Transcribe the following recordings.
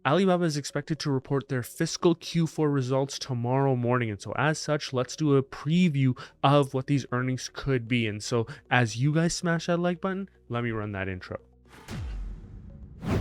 Alibaba is expected to report their fiscal Q4 results tomorrow morning. And so as such, let's do a preview of what these earnings could be. And so as you guys smash that like button, let me run that intro.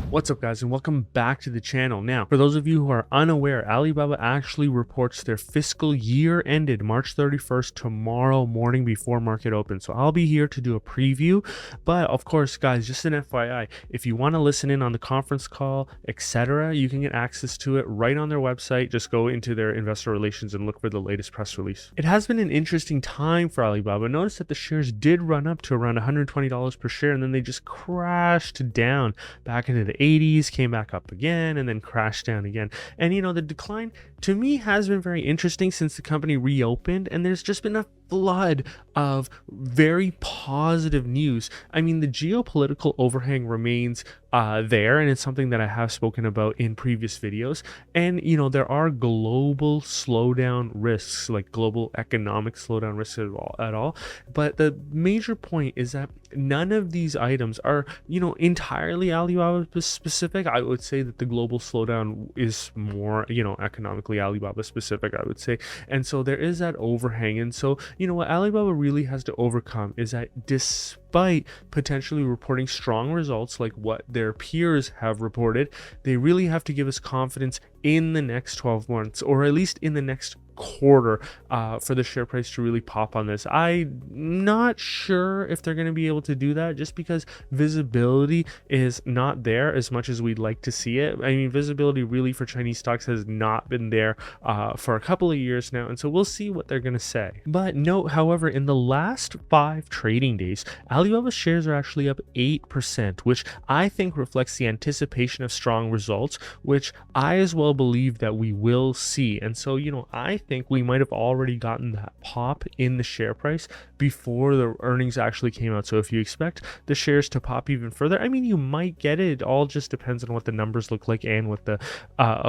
What's up, guys, and welcome back to the channel. Now, for those of you who are unaware, Alibaba actually reports their fiscal year ended March 31st tomorrow morning before market open. So I'll be here to do a preview. But of course, guys, just an FYI, if you want to listen in on the conference call, etc., you can get access to it right on their website. Just go into their investor relations and look for the latest press release. It has been an interesting time for Alibaba. Notice that the shares did run up to around $120 per share, and then they just crashed down back into the 80s, came back up again, and then crashed down again. And you know, the decline to me has been very interesting since the company reopened, and there's just been a flood of very positive news. I mean, the geopolitical overhang remains there, and it's something that I have spoken about in previous videos. And you know, there are global slowdown risks, like global economic slowdown risks at all. But the major point is that none of these items are, you know, entirely Alibaba specific. I would say that the global slowdown is more, you know, economically Alibaba specific, I would say. And so there is that overhang. And so, you know, what Alibaba really has to overcome is that despite potentially reporting strong results like what their peers have reported, they really have to give us confidence in the next 12 months, or at least in the next quarter, for the share price to really pop on this. I'm not sure if they're going to be able to do that, just because visibility is not there as much as we'd like to see it. I mean, visibility really for Chinese stocks has not been there for a couple of years now, and so we'll see what they're going to say. But note, however, in the last 5 trading days, Alibaba shares are actually up 8%, which I think reflects the anticipation of strong results, which I as well believe that we will see. And so, you know, I think we might have already gotten that pop in the share price before the earnings actually came out. So if you expect the shares to pop even further, I mean, you might get it. It all just depends on what the numbers look like and what the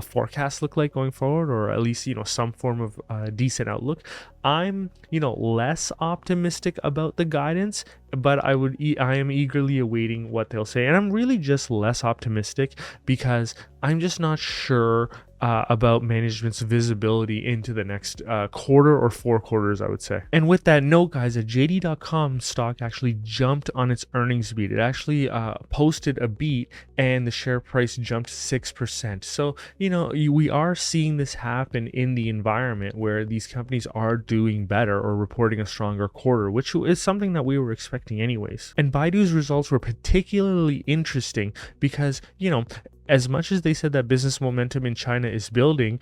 forecasts look like going forward, or at least, you know, some form of decent outlook. I'm, you know, less optimistic about the guidance, but I am eagerly awaiting what they'll say. And I'm really just less optimistic because I'm just not sure about management's visibility into the next quarter or 4 quarters, I would say. And with that note, guys, a JD.com stock actually jumped on its earnings beat. It actually posted a beat, and the share price jumped 6%. So, you know, we are seeing this happen in the environment where these companies are doing better or reporting a stronger quarter, which is something that we were expecting anyways. And Baidu's results were particularly interesting because, you know, as much as they said that business momentum in China is building,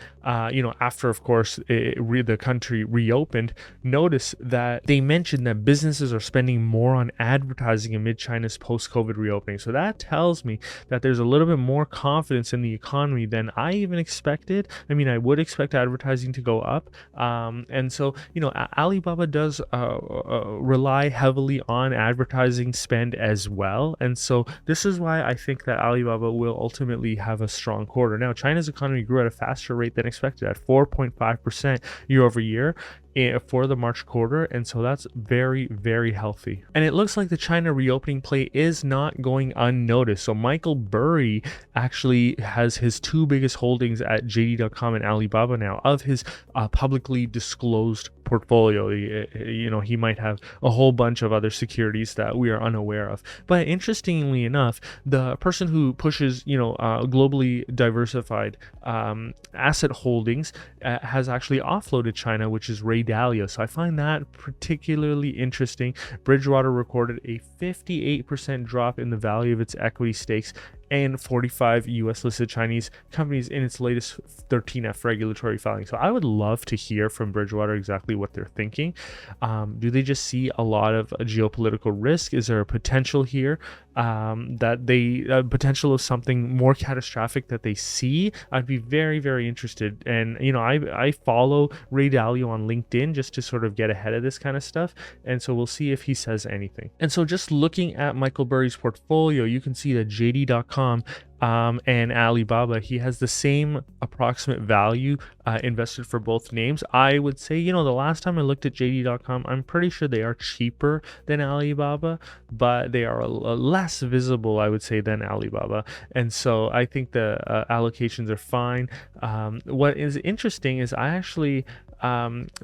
you know, after, of course, the country reopened, notice that they mentioned that businesses are spending more on advertising amid China's post-COVID reopening. So that tells me that there's a little bit more confidence in the economy than I even expected. I mean, I would expect advertising to go up. And so, you know, Alibaba does rely heavily on advertising spend as well. And so this is why I think that Alibaba will ultimately have a strong quarter. Now, China's economy grew at a faster rate than expected, at 4.5% year over year for the March quarter, and so that's very, very healthy. And it looks like the China reopening play is not going unnoticed. So Michael Burry actually has his 2 biggest holdings at JD.com and Alibaba now of his publicly disclosed portfolio. You know, he might have a whole bunch of other securities that we are unaware of. But interestingly enough, the person who pushes, you know, globally diversified asset holdings has actually offloaded China, which is Ray Dalio. So I find that particularly interesting. Bridgewater recorded a 58% drop in the value of its equity stakes and 45 US listed Chinese companies in its latest 13F regulatory filing. So I would love to hear from Bridgewater exactly what they're thinking. Do they just see a lot of geopolitical risk? Is there a potential here that they potential of something more catastrophic that they see? I'd be very, very interested. And you know, I follow Ray Dalio on LinkedIn just to sort of get ahead of this kind of stuff, and so we'll see if he says anything. And so just looking at Michael Burry's portfolio, you can see that JD.com and Alibaba. He has the same approximate value invested for both names. I would say, the last time I looked at JD.com, I'm pretty sure they are cheaper than Alibaba, but they are less visible, I would say, than Alibaba. And so I think the allocations are fine. What is interesting is I actually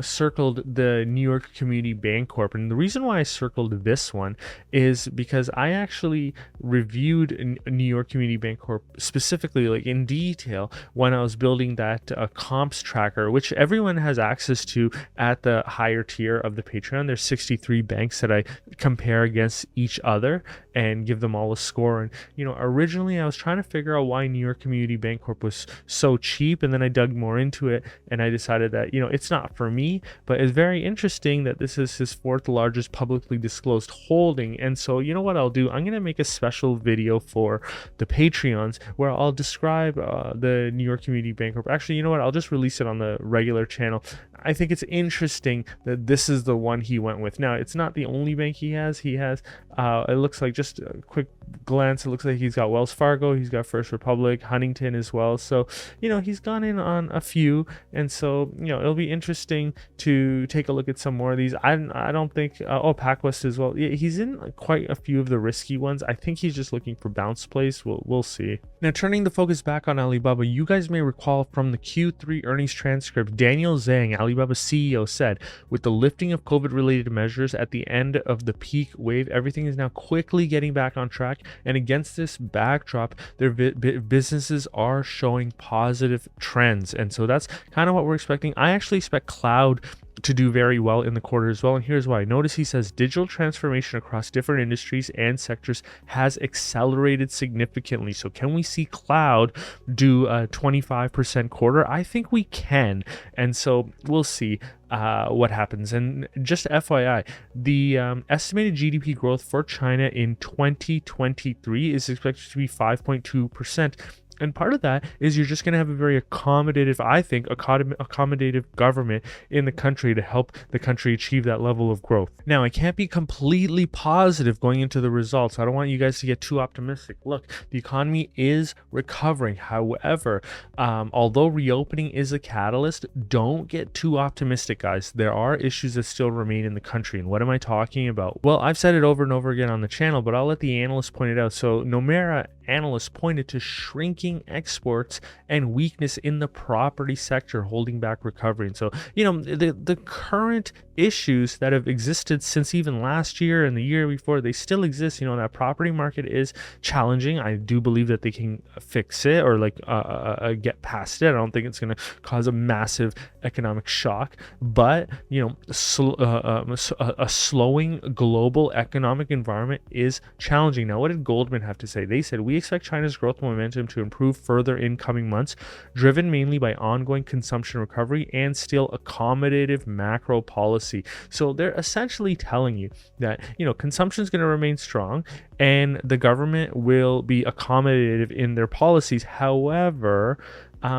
circled the New York Community Bancorp, and the reason why I circled this one is because I actually reviewed New York Community Bancorp specifically, like in detail, when I was building that comps tracker, which everyone has access to at the higher tier of the Patreon. There's 63 banks that I compare against each other and give them all a score. And originally I was trying to figure out why New York Community Bancorp was so cheap, and then I dug more into it and I decided that it's not for me, but it's very interesting that this is his fourth largest publicly disclosed holding. And so what I'll do, I'm going to make a special video for the Patreons where I'll describe the New York Community Bancorp. Actually, I'll just release it on the regular channel. I think it's interesting that this is the one he went with. Now, it's not the only bank he has. It looks like, just a quick glance, it looks like he's got Wells Fargo, he's got First Republic, Huntington as well. So, he's gone in on a few. And so, it'll be interesting to take a look at some more of these. I don't think, PacWest as well. Yeah, he's in quite a few of the risky ones. I think he's just looking for bounce plays. We'll see. Now, turning the focus back on Alibaba, you guys may recall from the Q3 earnings transcript, Daniel Zhang, Alibaba's CEO, said, with the lifting of COVID-related measures at the end of the peak wave, everything is now quickly getting back on track. And against this backdrop, their businesses are showing positive trends. And so that's kind of what we're expecting. I actually expect cloud to do very well in the quarter as well, and here's why. Notice he says digital transformation across different industries and sectors has accelerated significantly. So can we see cloud do a 25% quarter? I think we can, and so we'll see what happens. And just FYI, the estimated GDP growth for China in 2023 is expected to be 5.2%. And part of that is you're just going to have a very accommodative, I think, accommodative government in the country to help the country achieve that level of growth. Now, I can't be completely positive going into the results. I don't want you guys to get too optimistic. Look, the economy is recovering. However, although reopening is a catalyst, don't get too optimistic, guys. There are issues that still remain in the country. And what am I talking about? Well, I've said it over and over again on the channel, but I'll let the analysts point it out. So Nomura analysts pointed to shrinking exports and weakness in the property sector holding back recovery. And so, the current issues that have existed since even last year and the year before, they still exist. That property market is challenging. I do believe that they can fix it or get past it. I don't think it's going to cause a massive economic shock, but a slowing global economic environment is challenging. Now, what did Goldman have to say? They said, we expect China's growth momentum to improve further in coming months, driven mainly by ongoing consumption recovery and still accommodative macro policy. So they're essentially telling you that, consumption is going to remain strong and the government will be accommodative in their policies. However,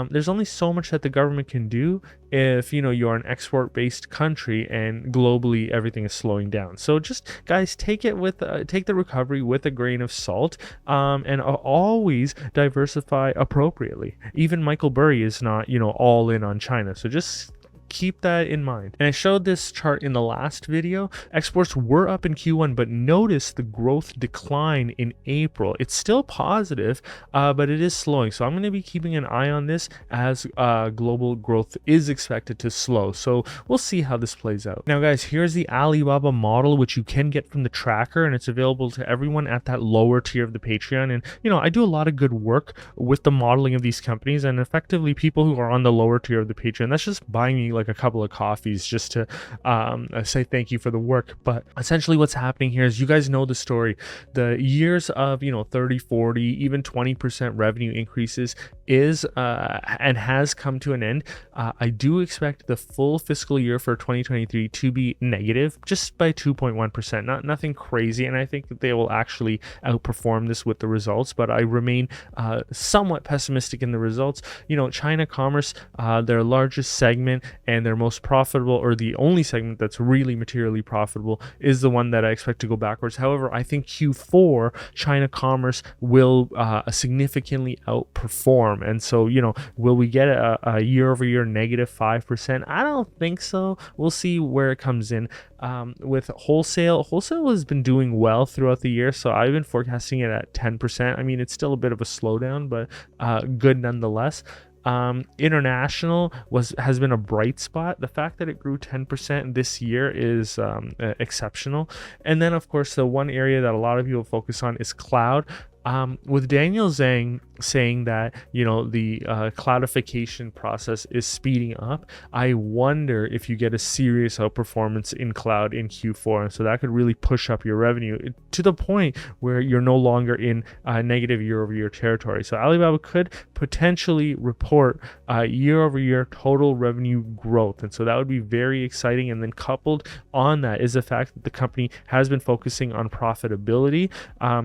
there's only so much that the government can do if you're an export-based country and globally everything is slowing down. So just, guys, take the recovery with a grain of salt, and always diversify appropriately. Even Michael Burry is not all in on China. So just keep that in mind. And I showed this chart in the last video. Exports were up in Q1, but notice the growth decline in April. It's still positive, but it is slowing. So I'm going to be keeping an eye on this as global growth is expected to slow. So we'll see how this plays out. Now, guys, here's the Alibaba model, which you can get from the tracker, and it's available to everyone at that lower tier of the Patreon. And I do a lot of good work with the modeling of these companies, and effectively people who are on the lower tier of the Patreon, that's just buying me like a couple of coffees just to say thank you for the work. But essentially what's happening here is, you guys know the story. The years of 30, 40, even 20% revenue increases is and has come to an end. I do expect the full fiscal year for 2023 to be negative just by 2.1%, nothing crazy, and I think that they will actually outperform this with the results, but I remain somewhat pessimistic in the results. China commerce, their largest segment and their most profitable, or the only segment that's really materially profitable, is the one that I expect to go backwards. However, I think Q4 China commerce will significantly outperform. And so, will we get a year-over-year negative 5%? I don't think so. We'll see where it comes in. With wholesale has been doing well throughout the year, so I've been forecasting it at 10%. I mean, it's still a bit of a slowdown, but good nonetheless. International has been a bright spot. The fact that it grew 10% this year is exceptional. And then, of course, the one area that a lot of people focus on is cloud. With Daniel Zhang saying that the cloudification process is speeding up, I wonder if you get a serious outperformance in cloud in Q4, and so that could really push up your revenue to the point where you're no longer in negative year-over-year territory. So Alibaba could potentially report year-over-year total revenue growth, and so that would be very exciting. And then coupled on that is the fact that the company has been focusing on profitability.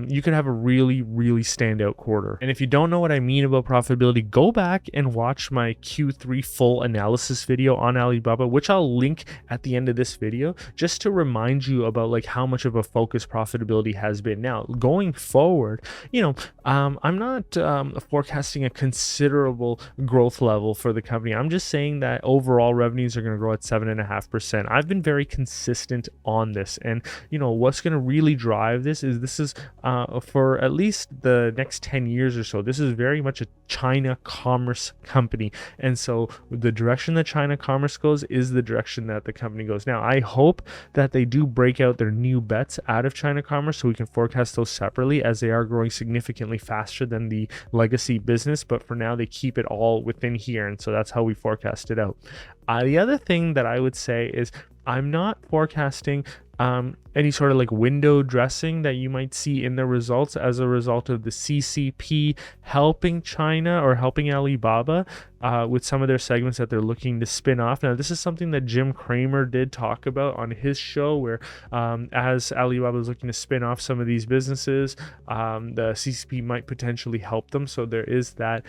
You could have a really standout quarter. And if you don't know what I mean about profitability, go back and watch my Q3 full analysis video on Alibaba, which I'll link at the end of this video, just to remind you about like how much of a focus profitability has been. Now, going forward, I'm not forecasting a considerable growth level for the company. I'm just saying that overall revenues are going to grow at 7.5%. I've been very consistent on this, and what's going to really drive this is for at least the next 10 years or so, this is very much a China commerce company, and so the direction that China commerce goes is the direction that the company goes. Now, I hope that they do break out their new bets out of China commerce so we can forecast those separately, as they are growing significantly faster than the legacy business, but for now they keep it all within here, and so that's how we forecast it out. The other thing that I would say is I'm not forecasting any sort of like window dressing that you might see in the results as a result of the CCP helping China or helping Alibaba with some of their segments that they're looking to spin off. Now, this is something that Jim Cramer did talk about on his show, where as Alibaba is looking to spin off some of these businesses, the CCP might potentially help them. So there is that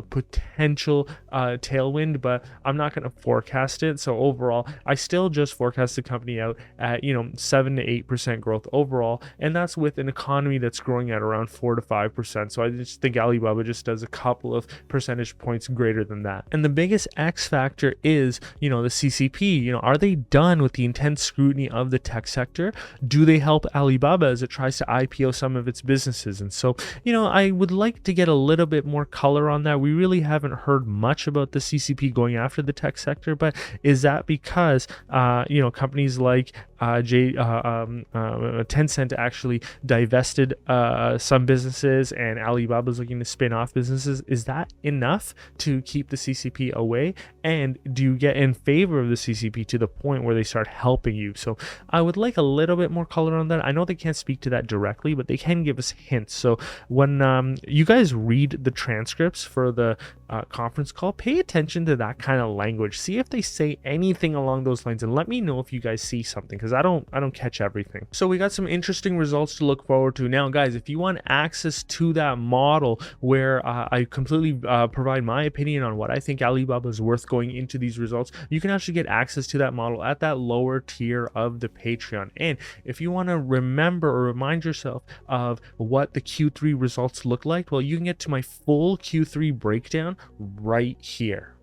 potential tailwind, but I'm not going to forecast it. So overall, I still just forecast the company out at 7 to 8% growth overall, and that's with an economy that's growing at around 4 to 5%. So I just think Alibaba just does a couple of percentage points greater than that. And the biggest X factor is the CCP. Are they done with the intense scrutiny of the tech sector? Do they help Alibaba as it tries to IPO some of its businesses? And so I would like to get a little bit more color on that. We really haven't heard much about the CCP going after the tech sector, but is that because companies like Tencent actually divested some businesses, and Alibaba's looking to spin off businesses? Is that enough to keep the CCP away? And do you get in favor of the CCP to the point where they start helping you? So I would like a little bit more color on that. I know they can't speak to that directly, but they can give us hints. So when you guys read the transcripts for the conference call, pay attention to that kind of language. See if they say anything along those lines, and let me know if you guys see something, because I don't catch everything. So we got some interesting results to look forward to. Now, guys, if you want access to that model where I completely provide my opinion on what I think Alibaba is worth going into these results, you can actually get access to that model at that lower tier of the Patreon. And if you want to remember or remind yourself of what the Q3 results look like, well, you can get to my full Q3 breakdown right here.